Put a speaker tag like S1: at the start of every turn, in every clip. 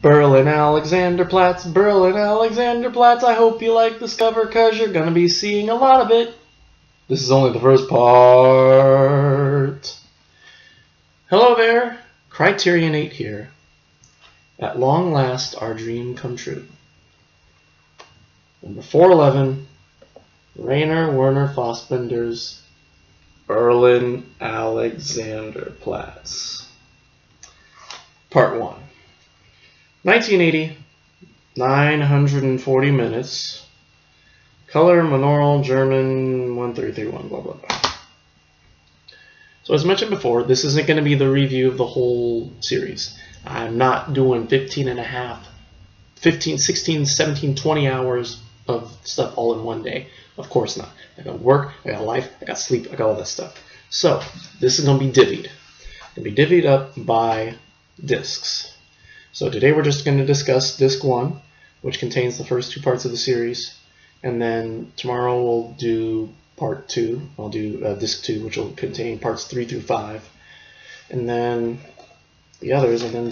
S1: Berlin Alexanderplatz, Berlin Alexanderplatz. I hope you like this cover because you're going to be seeing a lot of it. This is only the first part. Hello there, CriterioNate here. At long last, our dream come true. Number 411, Rainer Werner Fassbinder's Berlin Alexanderplatz. Part 1. 1980, 940 minutes. Color, monaural, German, 1331, blah, blah, blah. So as mentioned before, this isn't going to be the review of the whole series. I'm not doing 15, 16, 17, 20 hours of stuff all in one day. Of course not. I got work, I got life, I got sleep, I got all that stuff. So this is going to be divvied. It's going to be divvied up by discs. So today we're just going to discuss disc 1, which contains the first 2 parts of the series. And then tomorrow we'll do part 2. I'll do disc 2, which will contain parts 3 through 5. And then the others, and then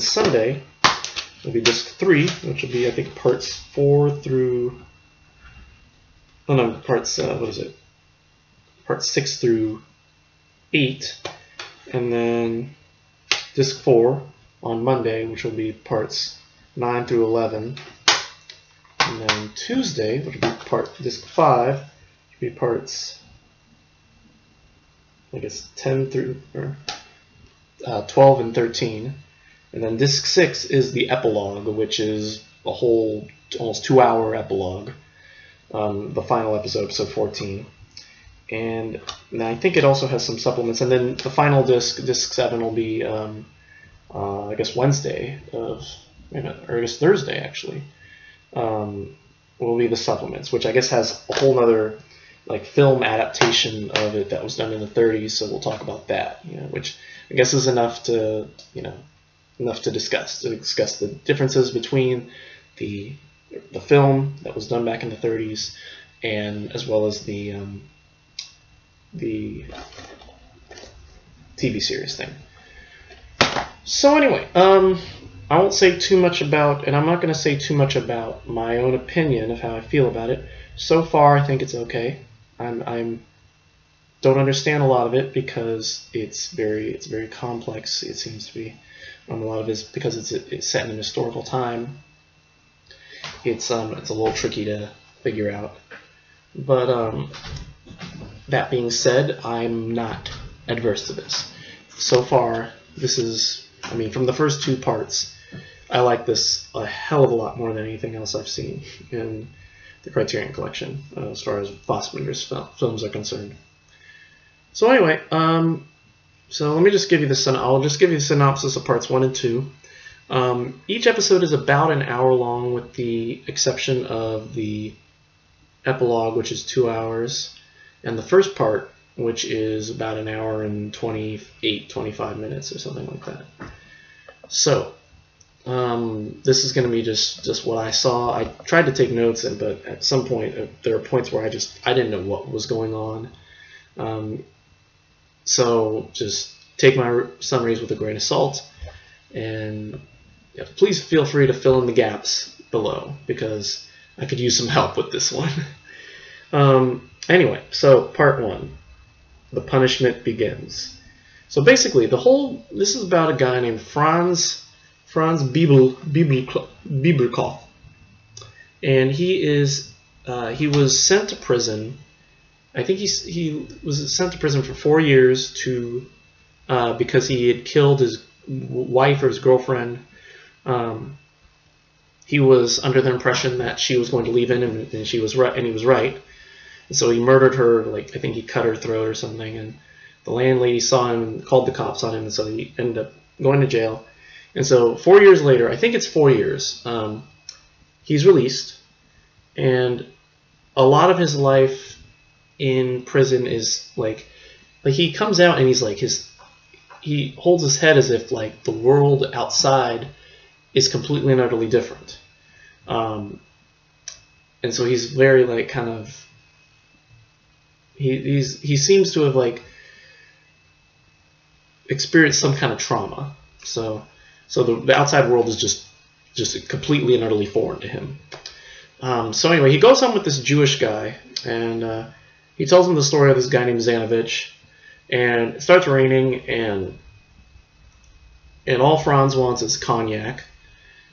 S1: Sunday will be disc 3, which will be, I think, parts 4 through, oh no, parts, what is it? Parts 6 through 8. And then disc 4 on Monday, which will be parts 9 through 11. And then Tuesday, which will be disc 5, which will be parts, I guess, 10 through, or 12 and 13. And then disc 6 is the epilogue, which is a whole almost 2-hour epilogue. The final episode, episode 14. And I think it also has some supplements. And then the final disc, disc 7, will be I guess Wednesday or I guess Thursday actually, will be the supplements, which I guess has a whole other like film adaptation of it that was done in the 30s. So we'll talk about that, which I guess is enough to discuss the differences between the film that was done back in the 30s and as well as the TV series thing. So anyway, I won't say too much about, and I'm not going to say too much about my own opinion of how I feel about it. So far, I think it's okay. I don't understand a lot of it because it's very complex. It seems to be a lot of it is because it's set in an historical time. It's a little tricky to figure out. But that being said, I'm not adverse to this. So far, this is, I mean, from the first 2 parts, I like this a hell of a lot more than anything else I've seen in the Criterion collection, as far as Fassbinder's films are concerned. So anyway, so let me just give you I'll just give you the synopsis of parts 1 and 2. Each episode is about an hour long, with the exception of the epilogue, which is 2 hours, and the first part, which is about an hour and 25 minutes or something like that. So this is going to be just what I saw. I tried to take notes, but at some point there are points where I didn't know what was going on. So just take my summaries with a grain of salt, and please feel free to fill in the gaps below this I could use some help with this one. Anyway, so part 1. The punishment begins. So basically, this is about a guy named Franz Bibelkopf, and he was sent to prison. I think he was sent to prison for 4 years because he had killed his wife or his girlfriend. He was under the impression that she was going to leave him, and she was right, and he was right. And so he murdered her, like I think he cut her throat or something, and the landlady saw him and called the cops on him, and so he ended up going to jail. And so 4 years later, I think it's 4 years, he's released, and a lot of his life in prison is like he comes out and he's like he holds his head as if like the world outside is completely and utterly different. And so he's very like kind of he seems to have like experienced some kind of trauma. So the outside world is just just completely and utterly foreign to him. So anyway, he goes home with this Jewish guy, and he tells him the story of this guy named Zanovich, and it starts raining, and all Franz wants is cognac.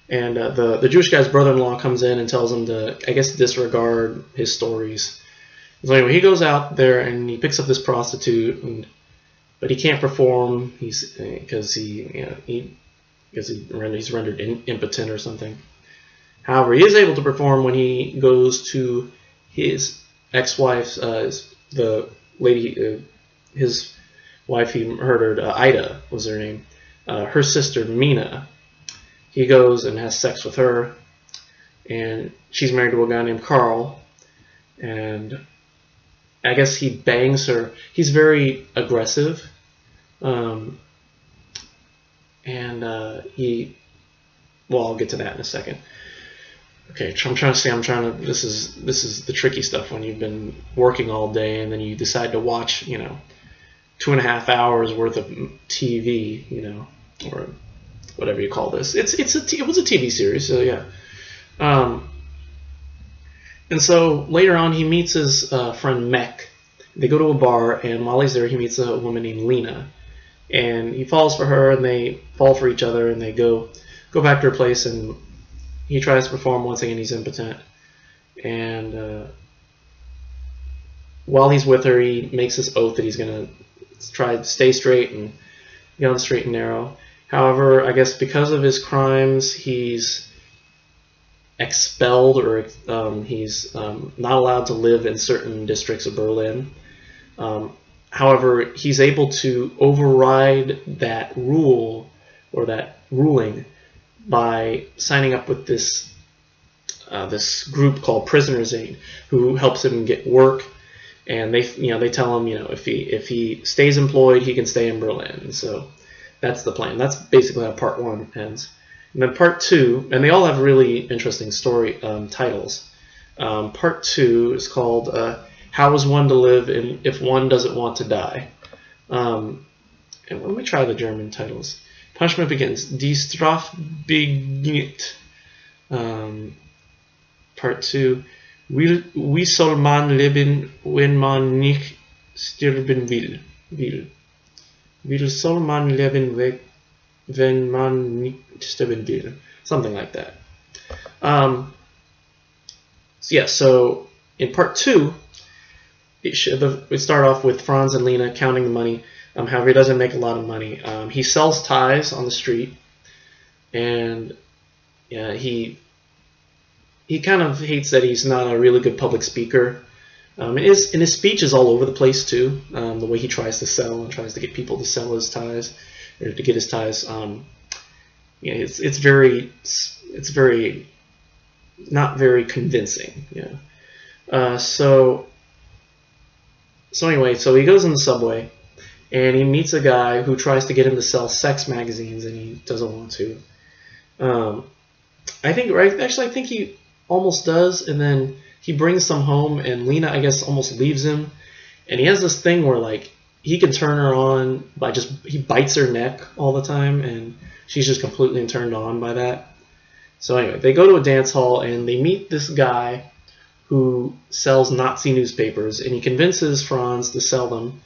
S1: And the Jewish guy's brother-in-law comes in and tells him to, I guess, disregard his stories. So anyway, he goes out there and he picks up this prostitute, but he can't perform. He's he's rendered impotent or something. However, he is able to perform when he goes to his ex-wife's, the lady, his wife he murdered, Ida was her name, her sister Mina. He goes and has sex with her, and she's married to a guy named Carl, and I guess he bangs her. He's very aggressive, well, I'll get to that in a second. Okay, this is the tricky stuff when you've been working all day and then you decide to watch, 2.5 hours worth of TV, or whatever you call this. It was a TV series, so yeah. And so later on, he meets his friend Mek. They go to a bar, and while he's there, he meets a woman named Lena, and he falls for her, and they fall for each other, and they go back to her place, and he tries to perform once again. He's impotent, and while he's with her, he makes this oath that he's gonna try to stay straight and get on the straight and narrow. However, I guess because of his crimes, he's expelled, or he's not allowed to live in certain districts of Berlin. However, he's able to override that rule, or that ruling, by signing up with this group called Prisoners Aid, who helps him get work, and they tell him, if he stays employed, he can stay in Berlin. And so that's the plan. That's basically how part 1 ends. And then part 2, and they all have really interesting story titles. Part 2 is called "How is One to Live If One Doesn't Want to Die?" And let me try the German titles. Punishment begins. Die Strafe beginnt. Part 2. Wie soll man leben, wenn man nicht sterben will? Wie soll man leben, wenn man nicht sterben will? Something like that. So in part 2, we start off with Franz and Lena counting the money. However, he doesn't make a lot of money. He sells ties on the street, and he kind of hates that he's not a really good public speaker. And his speech is all over the place too. The way he tries to sell and tries to get people to sell his ties, or to get his ties. It's very not very convincing. So anyway, so he goes in the subway, and he meets a guy who tries to get him to sell sex magazines, and he doesn't want to. I think he almost does, and then he brings some home, and Lena, I guess, almost leaves him, and he has this thing where, like, he can turn her on by he bites her neck all the time, and she's just completely turned on by that. So anyway, they go to a dance hall, and they meet this guy who sells Nazi newspapers, and he convinces Franz to sell them,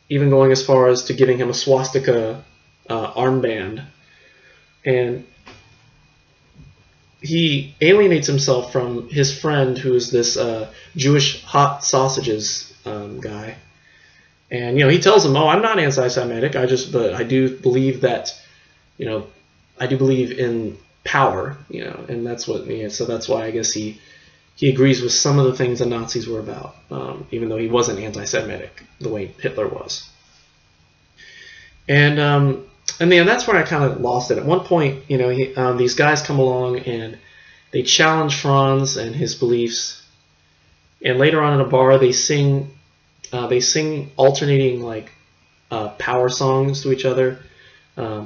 S1: even going as far as to giving him a swastika armband. And he alienates himself from his friend, who is this Jewish hot sausages guy. And he tells him, "Oh, I'm not anti-Semitic. But I do believe that, I do believe in power, and that's what." So that's why I guess he agrees with some of the things the Nazis were about, even though he wasn't anti-Semitic the way Hitler was. And that's where I kind of lost it. At one point, these guys come along and they challenge Franz and his beliefs. And later on in a bar, they sing alternating like power songs to each other,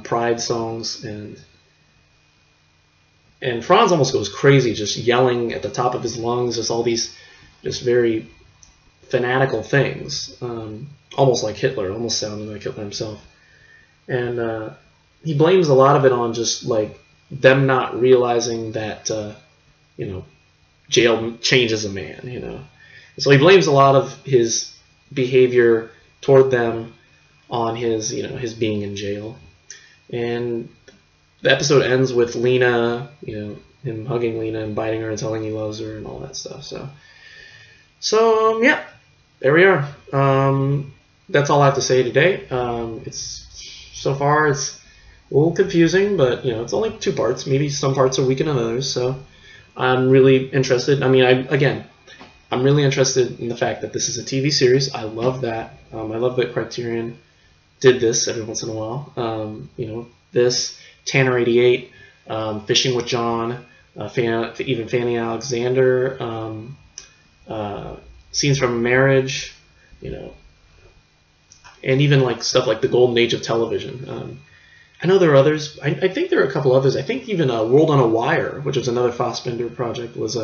S1: pride songs, and Franz almost goes crazy, just yelling at the top of his lungs, just all these just very fanatical things, almost like Hitler, almost sounding like Hitler himself. And he blames a lot of it on just like them not realizing that jail changes a man. So he blames a lot of his behavior toward them on his being in jail. And the episode ends with Lena, him hugging Lena and biting her and telling he loves her and all that stuff. So yeah, there we are. That's all I have to say today. So far it's a little confusing, but it's only 2 parts. Maybe some parts are weaker than others. So I'm really interested. I mean, I'm really interested in the fact that this is a TV series. I love that. I love that Criterion did this every once in a while. This, Tanner 88, Fishing with John, even Fanny Alexander, Scenes from a Marriage, and even like stuff like the Golden Age of Television. I know there are others. I think there are a couple others. I think even World on a Wire, which was another Fassbinder project, was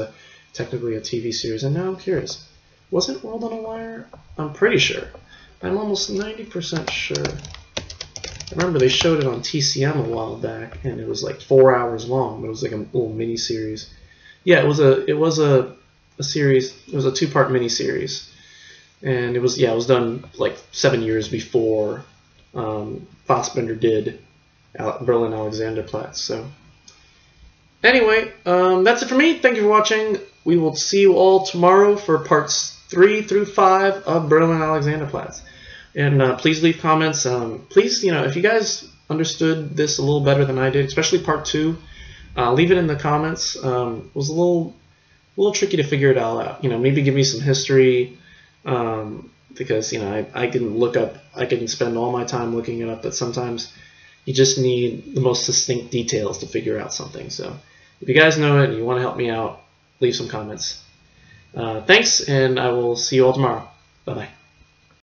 S1: technically a TV series. And now I'm curious, wasn't World on a Wire? I'm pretty sure. I'm almost 90% sure. I remember they showed it on TCM a while back, and it was like 4 hours long, but it was like a little mini series. Yeah, it was a series. It was a 2-part mini series, and it was done like 7 years before Fassbinder did Berlin Alexanderplatz. So anyway, that's it for me. Thank you for watching. We will see you all tomorrow for parts 3 through 5 of Berlin Alexanderplatz. And please leave comments. Please, if you guys understood this a little better than I did, especially part 2, leave it in the comments. It was a little tricky to figure it all out. Maybe give me some history, because I can look up. I can spend all my time looking it up, but sometimes you just need the most succinct details to figure out something. So if you guys know it and you want to help me out, leave some comments. Thanks, and I will see you all tomorrow. Bye-bye.